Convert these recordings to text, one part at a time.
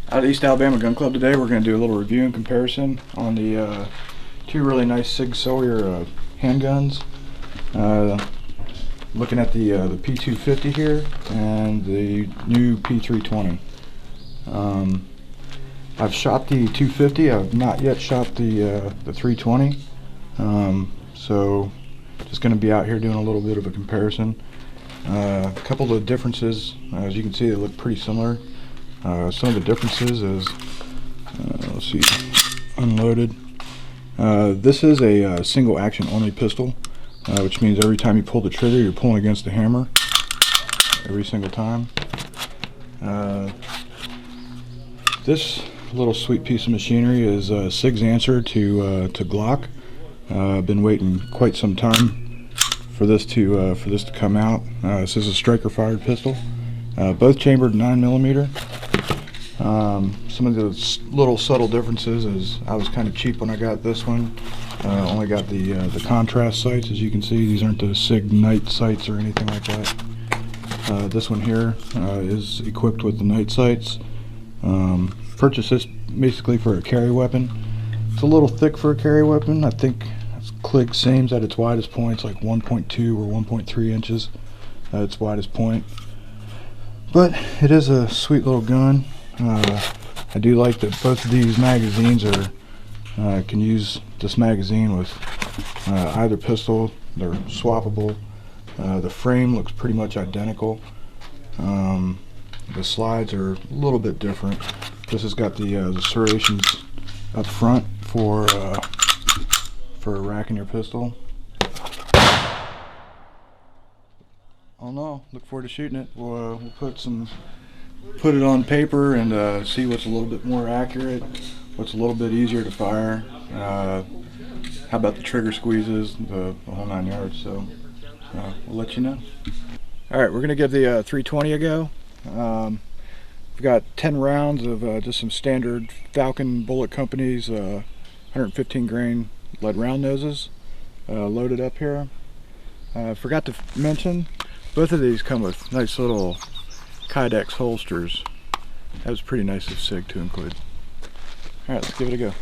Out of East Alabama Gun Club today, we're going to do a little review and comparison on the two really nice Sig handguns. Looking at the P250 here and the new P320. I've shot the 250. I've not yet shot the 320. So just going to be out here doing a little bit of a comparison. A couple of differences, as you can see, they look pretty similar. Some of the differences is, let's see, unloaded. This is a single action only pistol, which means every time you pull the trigger, you're pulling against the hammer every single time. This little sweet piece of machinery is SIG's answer to Glock. I've been waiting quite some time for this to come out. This is a striker fired pistol, both chambered 9mm. Some of the little subtle differences is I was kind of cheap when I got this one. Only got the contrast sights. As you can see, these aren't the SIG night sights or anything like that. This one here is equipped with the night sights. Purchased this basically for a carry weapon. It's a little thick for a carry weapon. I think Quickel seems at its widest point, it's like 1.2 or 1.3 inches at its widest point. But it is a sweet little gun. I do like that both of these magazines are can use this magazine with either pistol. They're swappable. The frame looks pretty much identical. The slides are a little bit different. This has got the serrations up front for racking your pistol. Oh no! Look forward to shooting it. We'll put it on paper and see what's a little bit more accurate, what's a little bit easier to fire. How about the trigger squeezes, the whole 9 yards. So we'll let you know. All right, we're gonna give the 320 a go. We've got 10 rounds of just some standard Falcon Bullet Company's 115 grain lead round noses loaded up here. Forgot to mention, both of these come with nice little Kydex holsters. That was pretty nice of SIG to include. Alright, let's give it a go.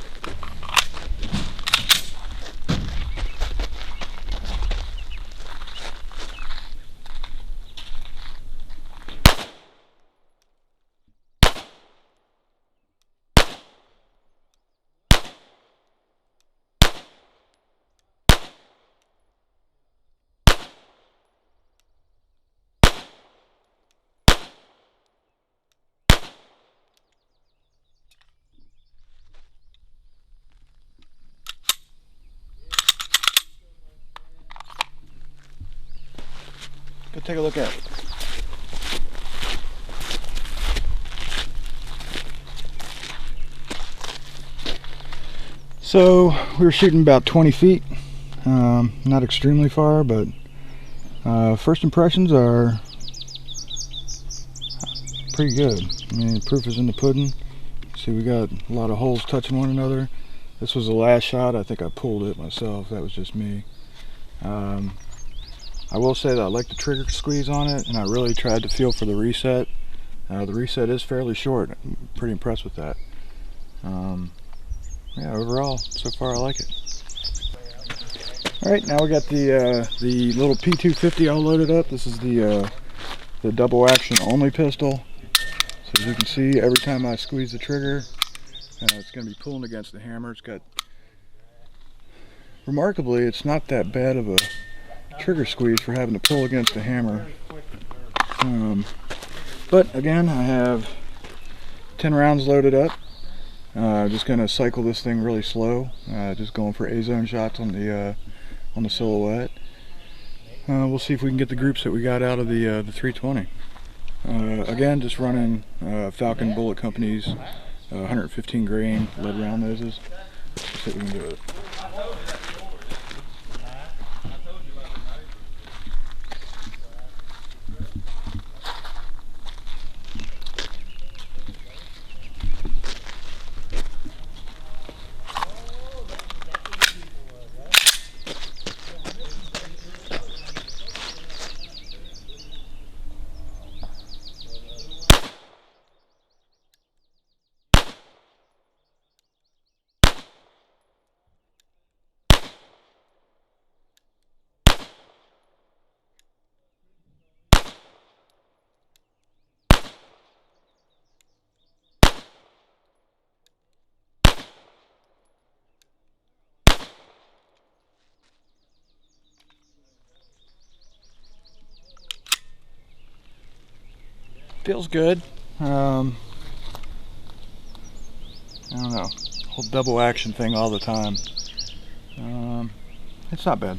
Go take a look at it. So we were shooting about 20 feet, not extremely far, but first impressions are pretty good. I mean, the proof is in the pudding. See, we got a lot of holes touching one another. This was the last shot. I think I pulled it myself. That was just me. I will say that I like the trigger squeeze on it, and I really tried to feel for the reset. The reset is fairly short. I'm pretty impressed with that. Yeah, overall, so far I like it. Alright, now we got the little P250 all loaded up. This is the double action only pistol. So as you can see, every time I squeeze the trigger, it's going to be pulling against the hammer. It's got, remarkably, it's not that bad of a trigger squeeze for having to pull against the hammer. But again, I have 10 rounds loaded up. Just going to cycle this thing really slow, just going for A-zone shots on the silhouette. We'll see if we can get the groups that we got out of the 320. Again, just running Falcon Bullet Company's 115 grain lead round noses. Let's see what we can do with it. feels good. I don't know, whole double action thing all the time. It's not bad.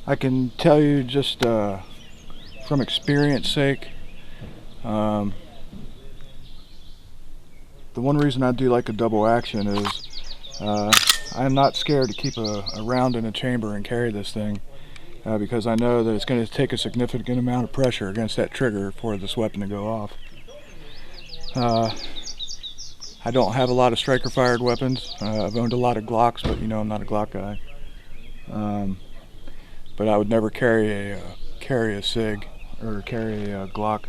I can tell you just from experience sake, the one reason I do like a double action is I'm not scared to keep a round in a chamber and carry this thing because I know that it's going to take a significant amount of pressure against that trigger for this weapon to go off. I don't have a lot of striker fired weapons. I've owned a lot of Glocks, but you know I'm not a Glock guy. But I would never carry a SIG or carry a Glock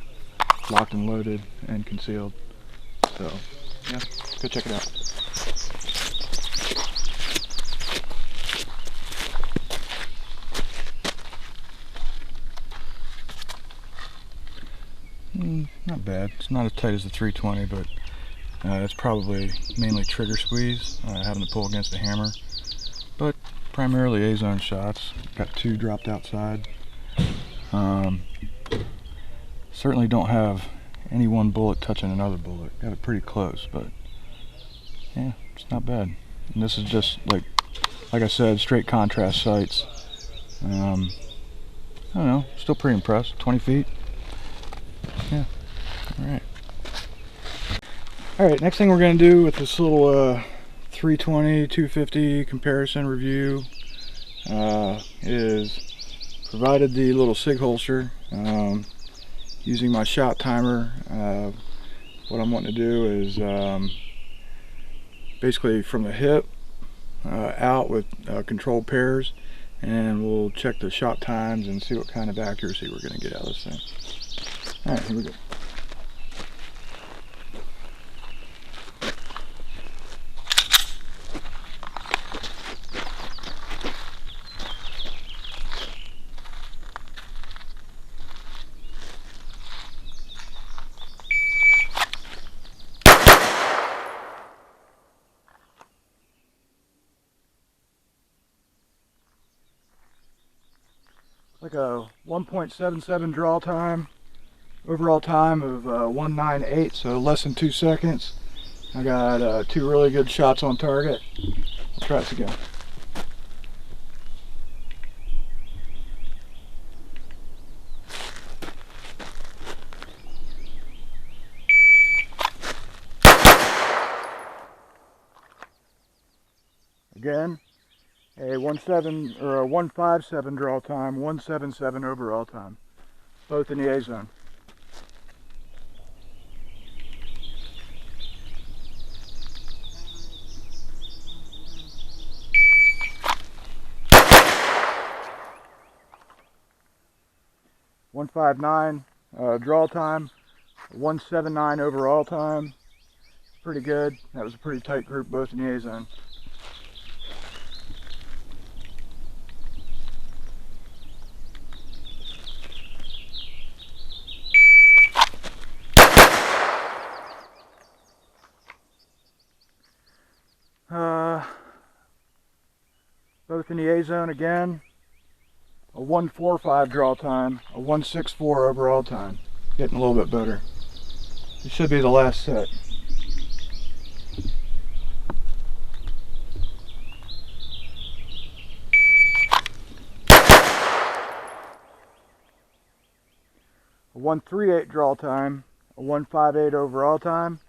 locked and loaded and concealed. So yeah, go check it out. Not bad. It's not as tight as the 320, but it's probably mainly trigger squeeze, having to pull against the hammer. But primarily A-zone shots. Got 2 dropped outside. Certainly don't have any one bullet touching another bullet. Got it pretty close, but yeah, it's not bad. And this is just like I said, straight contrast sights. I don't know, still pretty impressed. 20 feet. Yeah. Alright, next thing we're going to do with this little 320 250 comparison review is, provided the little SIG holster, using my shot timer, what I'm wanting to do is basically from the hip out with controlled pairs, and we'll check the shot times and see what kind of accuracy we're going to get out of this thing. Alright, here we go. Like a 1.77 draw time, overall time of 198, so less than 2 seconds. I got 2 really good shots on target. We'll try this again. Again. A 157 draw time, 177 overall time, both in the A zone. .159 draw time, 179 overall time. Pretty good. That was a pretty tight group, both in the A zone. Both in the A zone again, a 145 draw time, a 164 overall time. Getting a little bit better. This should be the last set. A 138 draw time, a 158 overall time.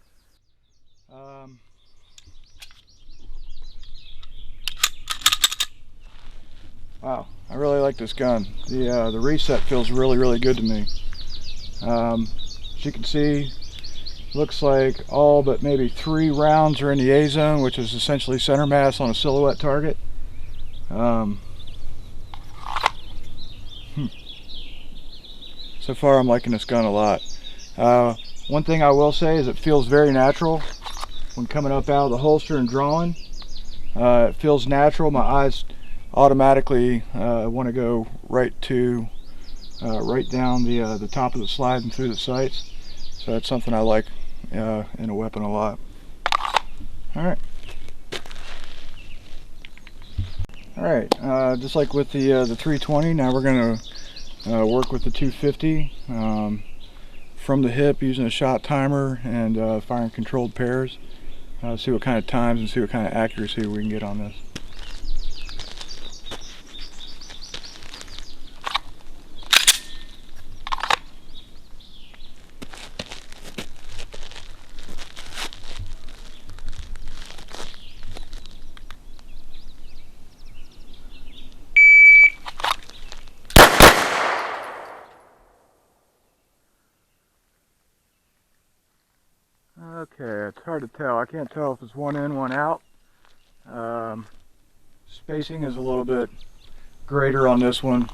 Wow, I really like this gun. The reset feels really good to me. As you can see, looks like all but maybe 3 rounds are in the A zone, which is essentially center mass on a silhouette target. So far I'm liking this gun a lot. One thing I will say is it feels very natural when coming up out of the holster and drawing. It feels natural. My eyes automatically want to go right down the top of the slide and through the sights. So that's something I like in a weapon a lot. Alright. Just like with the 320, now we're going to work with the 250. from the hip using a shot timer and firing controlled pairs. See what kind of times and see what kind of accuracy we can get on this. Okay, it's hard to tell. I can't tell if it's one in, one out. Spacing is a little bit greater on this one.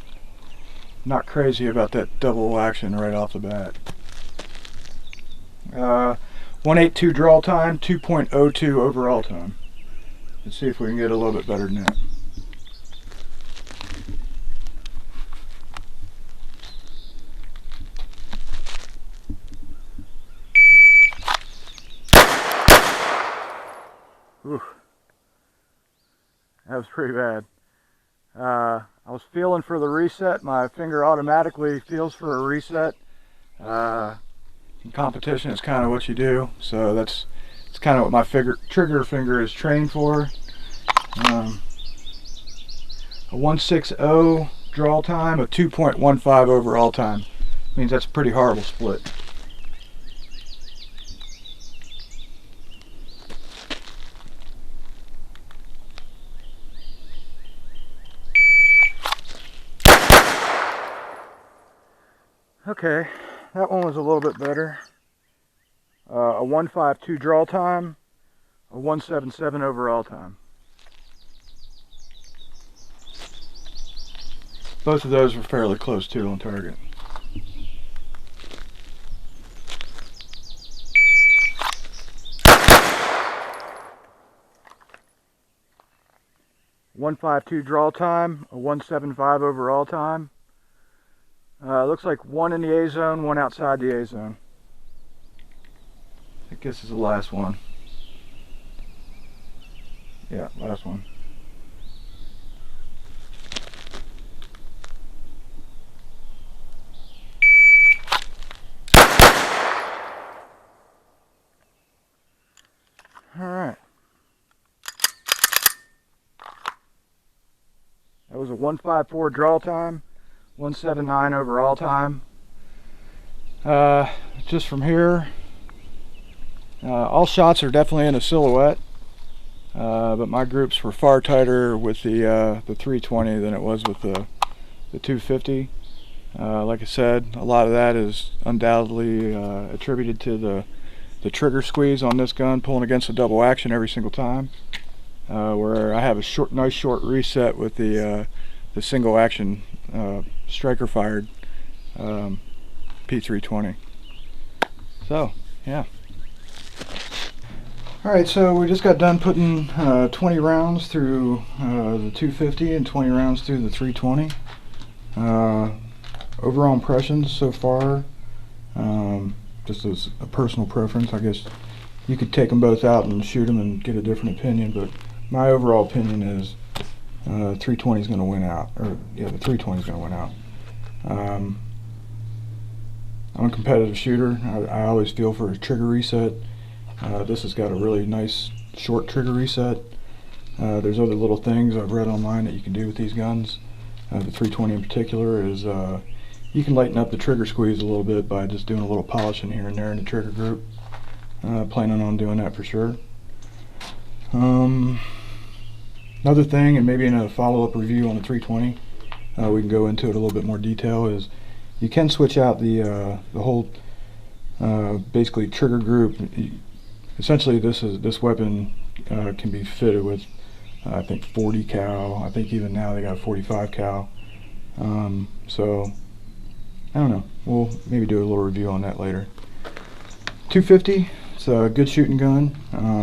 Not crazy about that double action right off the bat. 182 draw time, 2.02 overall time. Let's see if we can get a little bit better than that. Oof. That was pretty bad. I was feeling for the reset. My finger automatically feels for a reset. In competition, it's kind of what you do. So it's kind of what my trigger finger is trained for. A 160 draw time, a 2.15 overall time. Means that's a pretty horrible split. Okay, that one was a little bit better. A 152 draw time, a 177 overall time. Both of those were fairly close too on target. .152 draw time, a 175 overall time. Looks like one in the A zone, one outside the A zone. I think this is the last one. Yeah, last one. All right. That was a 154 draw time. 179 overall time. Just from here, all shots are definitely in a silhouette, but my groups were far tighter with the 320 than it was with the 250. Like I said, a lot of that is undoubtedly attributed to the trigger squeeze on this gun, pulling against the double action every single time, where I have a nice short reset with the single action striker fired P320. So yeah. Alright, so we just got done putting 20 rounds through the 250 and 20 rounds through the 320. Overall impressions so far, just as a personal preference, I guess you could take them both out and shoot them and get a different opinion, but my overall opinion is 320 is going to win out, or yeah, the 320 is going to win out. I'm a competitive shooter. I always feel for a trigger reset. This has got a really nice short trigger reset. There's other little things I've read online that you can do with these guns. The 320 in particular is you can lighten up the trigger squeeze a little bit by just doing a little polishing here and there in the trigger group. Planning on doing that for sure. Another thing, and maybe in a follow-up review on the 320, we can go into it a little bit more detail, is you can switch out the whole basically trigger group. Essentially, this weapon can be fitted with I think 40 cal. I think even now they got 45 cal. So I don't know. We'll maybe do a little review on that later. 250. It's a good shooting gun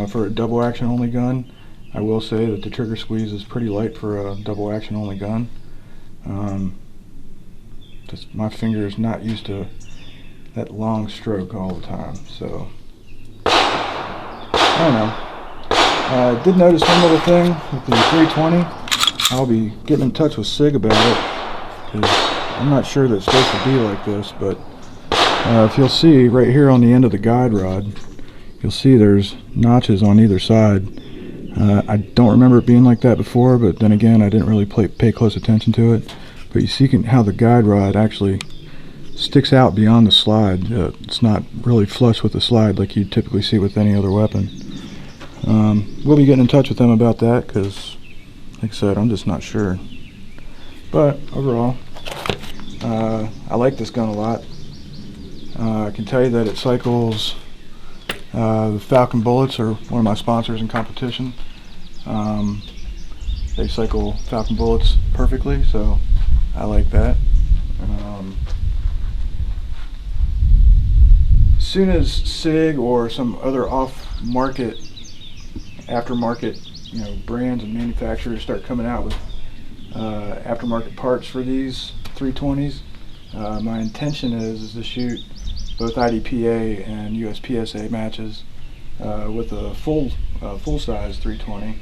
for a double action only gun. I will say that the trigger squeeze is pretty light for a double action only gun. Just my finger is not used to that long stroke all the time, so I don't know. I did notice one little thing with the 320. I'll be getting in touch with SIG about it, because I'm not sure that it's supposed to be like this, but If you'll see right here on the end of the guide rod, you'll see there's notches on either side. I don't remember it being like that before, but then again, I didn't really pay close attention to it. But you see how the guide rod actually sticks out beyond the slide. It's not really flush with the slide like you typically see with any other weapon. We'll be getting in touch with them about that because, like I said, I'm just not sure. But overall, I like this gun a lot. I can tell you that it cycles. The Falcon bullets are one of my sponsors in competition. They cycle Falcon bullets perfectly, so I like that. As soon as SIG or some other off-market, aftermarket, brands and manufacturers start coming out with aftermarket parts for these 320s, my intention is to shoot both IDPA and USPSA matches with a full-size 320.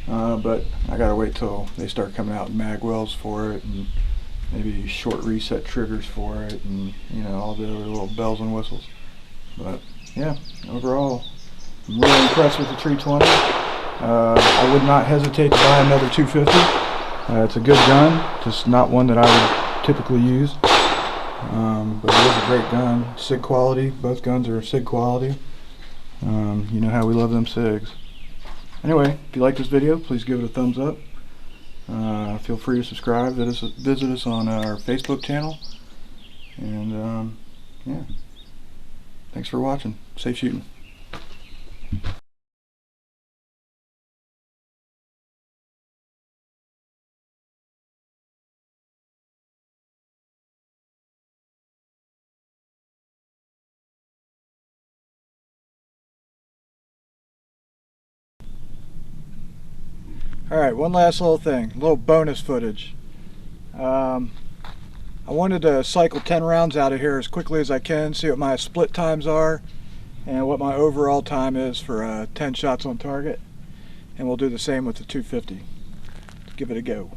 But I gotta wait till they start coming out mag wells for it, and maybe short reset triggers for it, and all the other little bells and whistles. But yeah, overall, I'm really impressed with the 320. I would not hesitate to buy another 250. It's a good gun, just not one that I would typically use. But it is a great gun. SIG quality. Both guns are SIG quality. You know how we love them SIGs. Anyway, if you like this video, please give it a thumbs up. Feel free to subscribe. Visit us on our Facebook channel. And yeah, thanks for watching. Safe shooting. Alright, one last little thing, a little bonus footage. I wanted to cycle 10 rounds out of here as quickly as I can, see what my split times are and what my overall time is for 10 shots on target. And we'll do the same with the 250. Let's give it a go.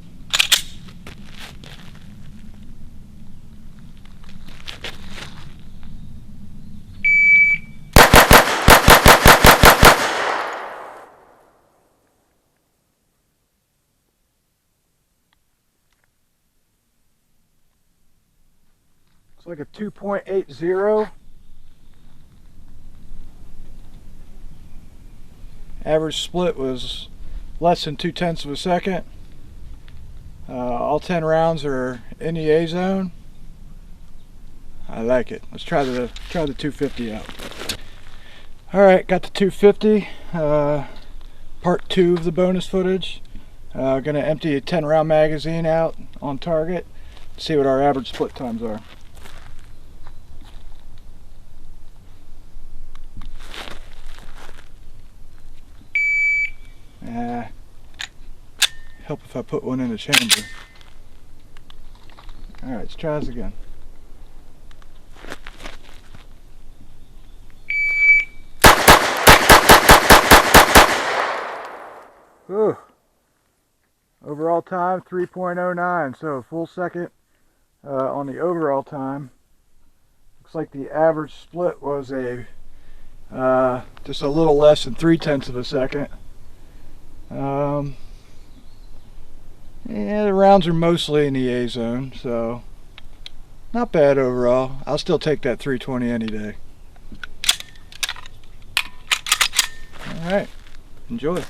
It's like a 2.80. Average split was less than 0.2 of a second. All 10 rounds are in the A zone. I like it. Let's try the 250 out. Alright, got the 250. Part 2 of the bonus footage. Gonna empty a 10 round magazine out on target. See what our average split times are. Help if I put one in the chamber. Alright, let's try this again. Whew. Overall time 3.09, so a full second on the overall time. Looks like the average split was just a little less than 0.3 of a second. Yeah, the rounds are mostly in the A zone, so not bad overall. I'll still take that 320 any day. Alright, enjoy.